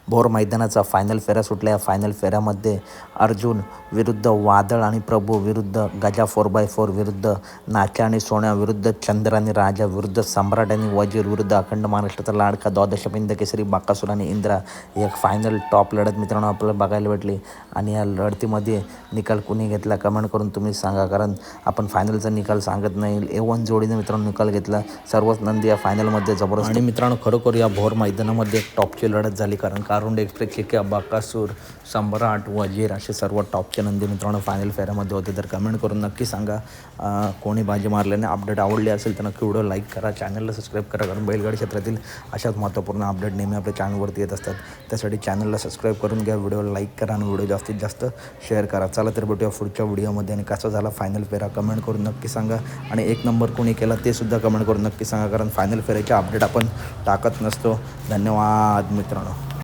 Bhor मैदानाचा final फेरा सुटला. या फायनल फेऱ्यामध्ये अर्जुन विरुद्ध वादळ आणि प्रभू विरुद्ध गजा 4x4 विरुद्ध नाच्या आणि सोन्या विरुद्ध चंद्र आणि राजा विरुद्ध सम्राट आणि वजीर विरुद्ध अखंड महाराष्ट्राचा लाडका द्वादशपिंड केसरी बाकासूर आणि इंद्रा एक फायनल टॉप लढत मित्रांनो आपल्याला बघायला भेटली. आणि या लढतीमध्ये निकाल कुणी घेतला कमेंट करून तुम्ही सांगा, कारण आपण फायनलचा निकाल सांगत नाही. A1 जोडीने मित्रांनो निकाल घेतला. सर्वच नंदी या फायनलमध्ये जबरदस्त. आणि मित्रांनो खरोखर या भोर मैदानामध्ये एक टॉपची लढत झाली, कारण कारुंड एक्सप्रेस के बाकासूर, सम्राट, वजीर असे सर्व टॉपचे नंदी मित्रांनो फायनल फेऱ्यामध्ये होते. तर कमेंट करून नक्की सांगा कोणी बाजी मारल्याने. अपडेट आवडली असेल तर नक्की व्हिडिओ लाईक करा, चॅनलला सबस्क्राईब करा, कारण बैलगाडी क्षेत्रातील अशाच महत्त्वपूर्ण अपडेट नेहमी आपल्या चॅनलवरती येत असतात. त्यासाठी चॅनलला सबस्क्राईब करून घ्या, व्हिडिओला लाईक करा आणि व्हिडिओ जास्तीत जास्त शेअर करा. चला तर भेटूया पुढच्या व्हिडिओमध्ये. आणि कसा झाला फायनल फेरा कमेंट करून नक्की सांगा. आणि एक नंबर कोणी केला ते सुद्धा कमेंट करून नक्की सांगा, कारण फायनल फेऱ्याचे अपडेट आपण टाकत नसतो. धन्यवाद मित्रांनो.